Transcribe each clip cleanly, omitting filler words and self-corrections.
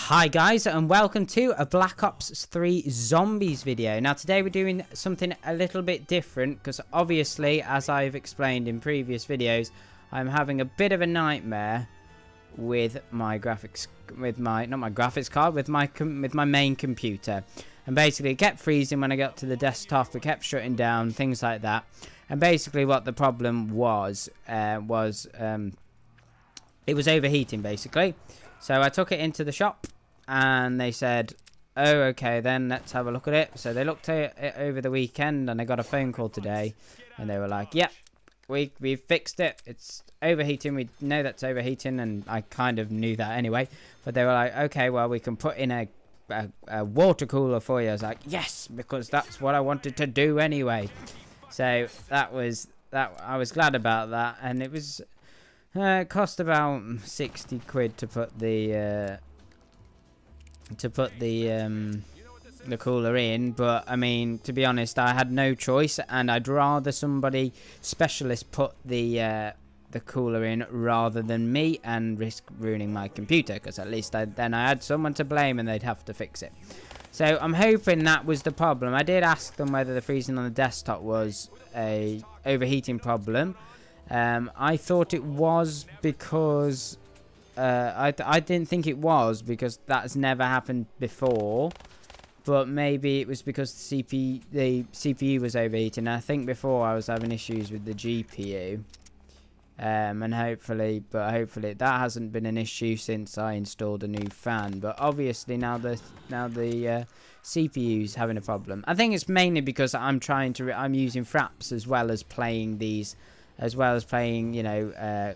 Hi guys, and welcome to a Black Ops 3 Zombies video. Now today we're doing something a little bit different because obviously, as I've explained in previous videos, I'm having a bit of a nightmare with my graphics, with my main computer. And basically it kept freezing when I got to the desktop, it kept shutting down, things like that. And basically what the problem was, it was overheating basically. So I took it into the shop and they said, oh, okay, then let's have a look at it. So they looked at it over the weekend and I got a phone call today and they were like, yep, we've fixed it. It's overheating. We know that's overheating, and I kind of knew that anyway. But they were like, okay, well, we can put in a water cooler for you. I was like, yes, because that's what I wanted to do anyway. So that was that. I was glad about that, and it was... it cost about 60 quid to put the cooler in, but I mean, to be honest, I had no choice, and I'd rather somebody specialist put the cooler in rather than me and risk ruining my computer, because at least then I had someone to blame and they'd have to fix it. So I'm hoping that was the problem. I did ask them whether the freezing on the desktop was a overheating problem. I thought it was because I didn't think it was because that's never happened before, but maybe it was because the CPU was overheating. I think before I was having issues with the GPU, and hopefully that hasn't been an issue since I installed a new fan. But obviously now the CPU's having a problem. I think it's mainly because I'm using fraps as well as playing these. As well as playing, you know,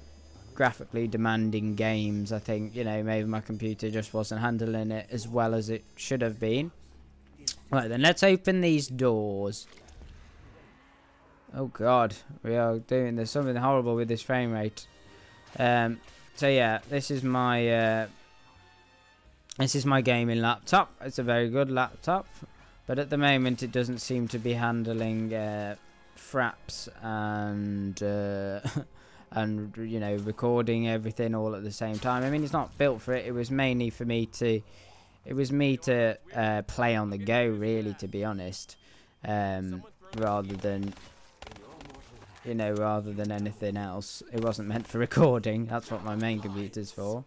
graphically demanding games. I think, you know, maybe my computer just wasn't handling it as well as it should have been. Right, then let's open these doors. Oh god, there's something horrible with this frame rate. So yeah, this is my gaming laptop. It's a very good laptop, but at the moment it doesn't seem to be handling fraps and and you know, recording everything all at the same time. I mean, it's not built for it. It was mainly for me to play on the go, really, to be honest, rather than anything else. It wasn't meant for recording. That's what my main computer's for.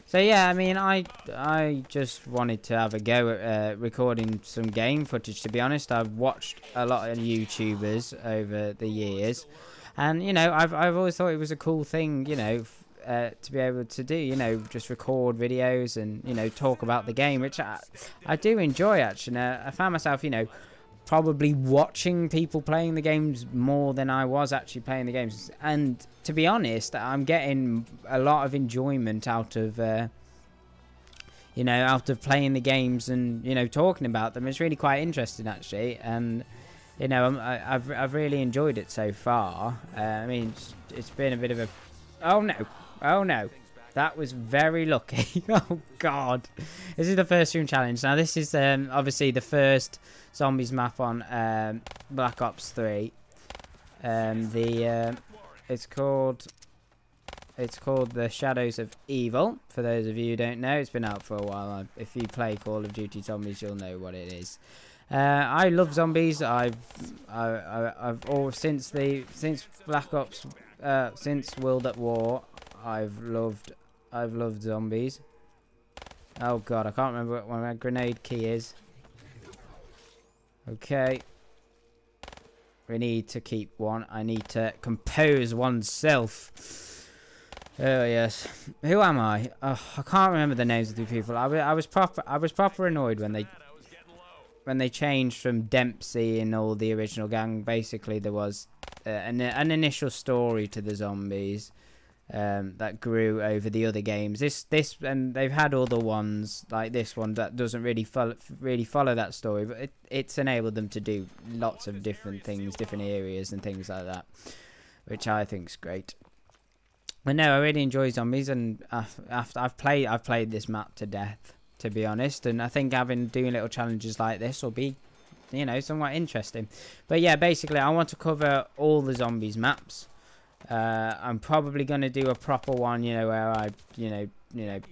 So yeah, I mean, I just wanted to have a go at recording some game footage, to be honest. I've watched a lot of YouTubers over the years, and you know, I've always thought it was a cool thing, you know, to be able to do, you know, just record videos and, you know, talk about the game, which I do enjoy, actually. I found myself, you know, probably watching people playing the games more than I was actually playing the games, and to be honest, I'm getting a lot of enjoyment out of you know, out of playing the games and, you know, talking about them. It's really quite interesting, actually, and you know, I've really enjoyed it so far. I mean, it's been a bit of a... oh no, that was very lucky. Oh god, this is the first room challenge. Now this is obviously the first zombies map on Black Ops 3. It's called the Shadows of Evil. For those of you who don't know, it's been out for a while. If you play Call of Duty Zombies, you'll know what it is. I love zombies. Since Black Ops, since World at War, I've loved zombies. Oh god, I can't remember what my grenade key is. Okay. We need to keep one. I need to compose oneself. Oh yes. Who am I? Oh, I can't remember the names of the people. I was proper annoyed when they changed from Dempsey and all the original gang. Basically, there was an initial story to the zombies that grew over the other games. This and they've had other ones like this one that doesn't really follow that story, but it's enabled them to do lots of different things, different areas and things like that, which I think is great. But no, I really enjoy zombies, and after I've played this map to death, to be honest, and I think doing little challenges like this will be, you know, somewhat interesting. But yeah, basically I want to cover all the zombies maps. I'm probably going to do a proper one, you know, where I, you know,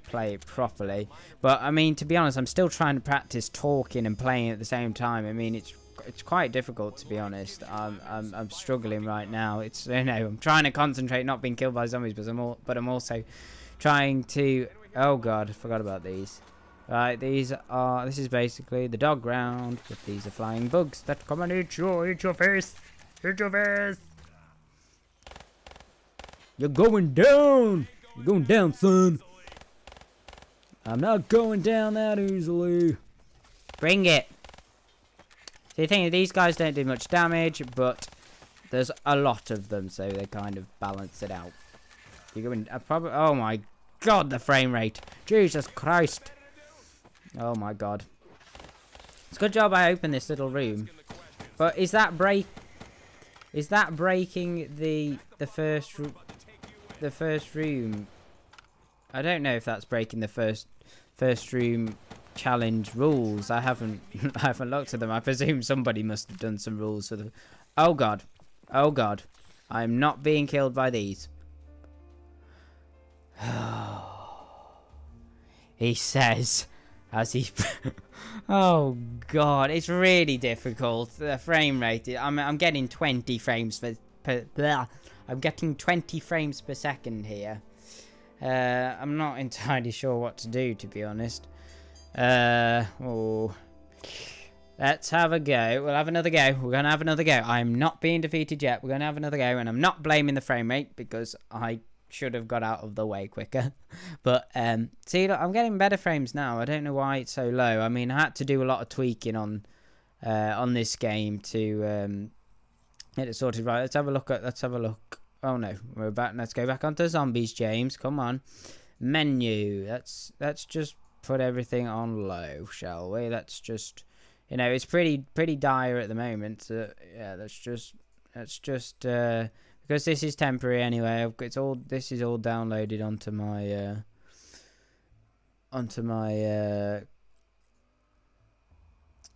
play it properly. But I mean, to be honest, I'm still trying to practice talking and playing at the same time. I mean, it's quite difficult, to be honest. I'm struggling right now. It's I'm trying to concentrate, not being killed by zombies, but I'm also trying to. Oh god, I forgot about these. Right, this is basically the dog round, but these are flying bugs that come and eat your face. Eat your face. You're going down. You're going down, son. I'm not going down that easily. Bring it. So the thing is, these guys don't do much damage, but there's a lot of them, so they kind of balance it out. You're going. Oh my god, the frame rate. Jesus Christ. Oh my god. It's a good job I opened this little room. But is that breaking the first room? I don't know if that's breaking the first room challenge rules. I haven't looked at them. I presume somebody must have done some rules for the. Oh god. Oh god. I'm not being killed by these. He says as he. Oh god, it's really difficult. The frame rate. I'm getting 20 frames per. I'm getting 20 frames per second here. I'm not entirely sure what to do, to be honest. Oh. Let's have a go. We'll have another go. We're gonna have another go. I'm not being defeated yet. We're gonna have another go, and I'm not blaming the frame rate because I should have got out of the way quicker. But see, look, I'm getting better frames now. I don't know why it's so low. I mean, I had to do a lot of tweaking on this game to get it sorted right. Let's have a look. Oh no, we're back. Let's go back onto zombies, James. Come on, menu. Let's just put everything on low, shall we? Let's just, it's pretty dire at the moment. Yeah, let's just because this is temporary anyway. This is all downloaded onto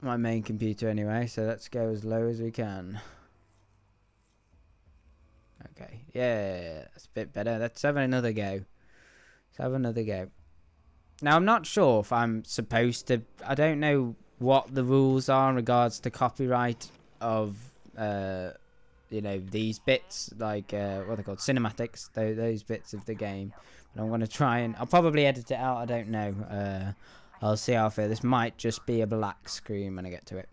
my main computer anyway. So let's go as low as we can. Okay, yeah, that's a bit better. Let's have another go. Now, I'm not sure if I'm supposed to. I don't know what the rules are in regards to copyright of, these bits, like, what are they called? Cinematics, those bits of the game. But I'm going to try and. I'll probably edit it out, I don't know. I'll see how far. This might just be a black screen when I get to it.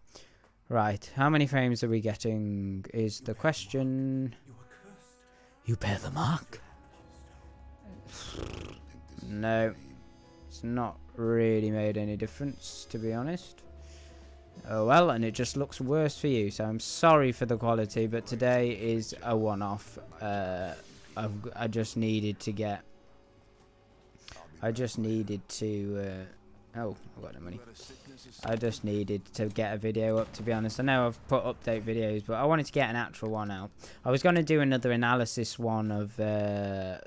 Right, how many frames are we getting is the question. You bear the mark? No. It's not really made any difference, to be honest. Oh well, and it just looks worse for you, so I'm sorry for the quality, but today is a one-off. I just needed to get... oh, I've got no money. I just needed to get a video up, to be honest. I know I've put update videos, but I wanted to get an actual one out. I was going to do another analysis one of the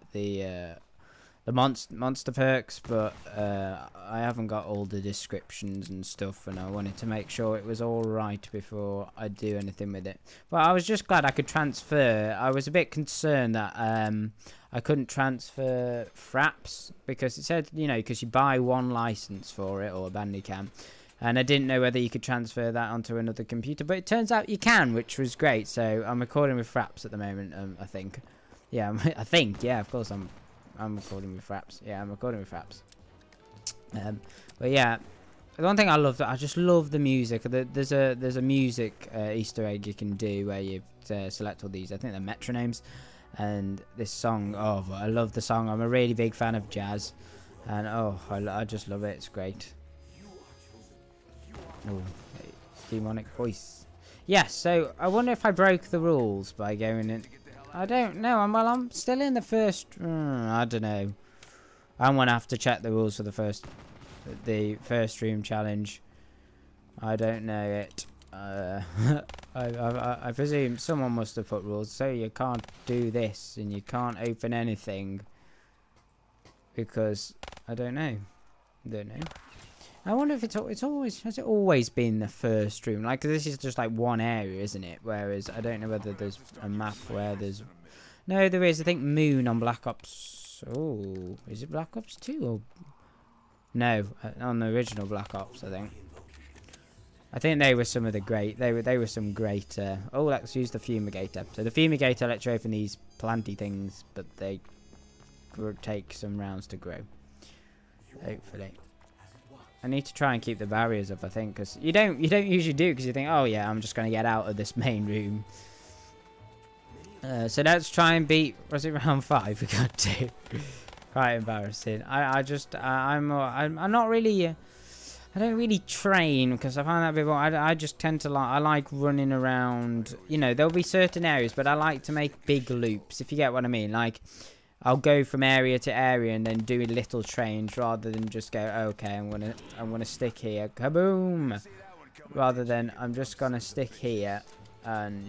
monster perks, but I haven't got all the descriptions and stuff, and I wanted to make sure it was all right before I do anything with it. But I was just glad I could transfer. I was a bit concerned that I couldn't transfer fraps because it said, because you buy one license for it or a Bandicam, and I didn't know whether you could transfer that onto another computer, but it turns out you can, which was great. So I'm recording with fraps at the moment. I think, yeah, of course I'm recording with fraps. Yeah, I'm recording with fraps. But yeah, the one thing I just love the music. There's a music Easter egg you can do where you select all these. I think they're metronomes. And this song, oh, I love the song. I'm a really big fan of jazz, and I just love it. It's great. Oh, demonic voice. Yes. So I wonder if I broke the rules by going in. I don't know. I'm still in the first. I don't know. I'm gonna have to check the rules for the first room challenge. I don't know it. I presume someone must have put rules, so you can't do this and you can't open anything because I don't know. I wonder if has it always been the first room? Like, this is just like one area, isn't it? Whereas I don't know whether there's a map where there's. No, there is. I think Moon on Black Ops Ops. Oh, is it Black Ops 2 or no? On the original Black Ops, I think. I think they were some of the great. They were some great. Oh, let's use the fumigator. So the fumigator lets you open these planty things, but they take some rounds to grow. Hopefully, I need to try and keep the barriers up. I think because you don't usually do because you think, oh yeah, I'm just gonna get out of this main room. So let's try and beat. Was it round 5? We got 2. Quite embarrassing. I'm not really. I don't really train because I find that a bit more. I just tend to I like running around. You know, there'll be certain areas, but I like to make big loops. If you get what I mean, like I'll go from area to area and then do little trains rather than just go. Okay, I'm gonna stick here. Kaboom! Rather than I'm just gonna stick here and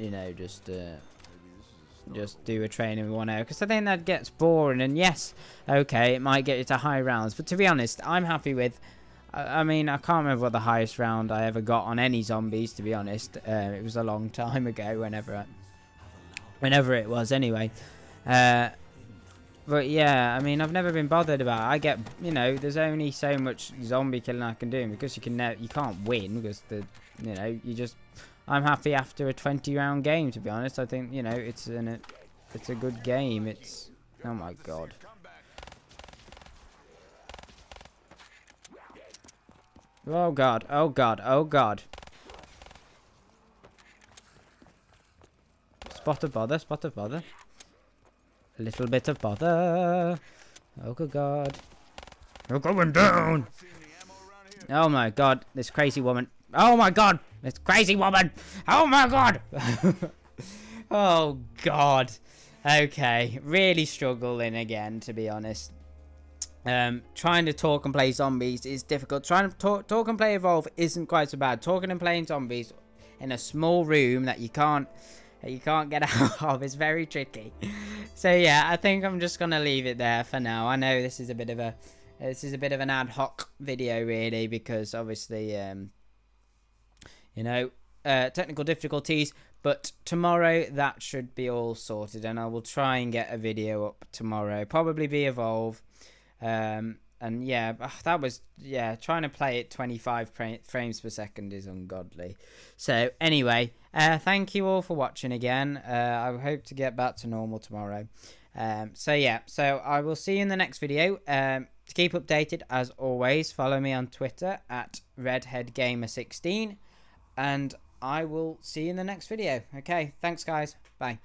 just do a train in one area because I think that gets boring. And yes, okay, it might get you to high rounds, but to be honest, I'm happy with. I mean, I can't remember what the highest round I ever got on any zombies, to be honest. It was a long time ago, whenever it was, anyway. But yeah, I mean, I've never been bothered about it. I get, there's only so much zombie killing I can do because you can't win because I'm happy after a 20-round game, to be honest. I think, it's a good game. Oh my god. Oh god, oh god, oh god. Spot of bother, spot of bother. A little bit of bother. Oh good god. You're going down! Oh my god, this crazy woman. Oh my god, this crazy woman! Oh my god! Oh god. Okay, really struggling again, to be honest. Trying to talk and play zombies is difficult. Trying to talk and play Evolve isn't quite so bad. Talking and playing zombies in a small room that you can't get out of is very tricky. So yeah, I think I'm just gonna leave it there for now. I know this is a bit of an ad hoc video really because obviously technical difficulties. But tomorrow that should be all sorted, and I will try and get a video up tomorrow. Probably be Evolve. And yeah, trying to play it 25 frames per second is ungodly. So anyway, thank you all for watching again. I hope to get back to normal tomorrow. So I will see you in the next video. To keep updated, as always, follow me on Twitter at redheadgamer16, and I will see you in the next video. Okay, thanks guys, bye.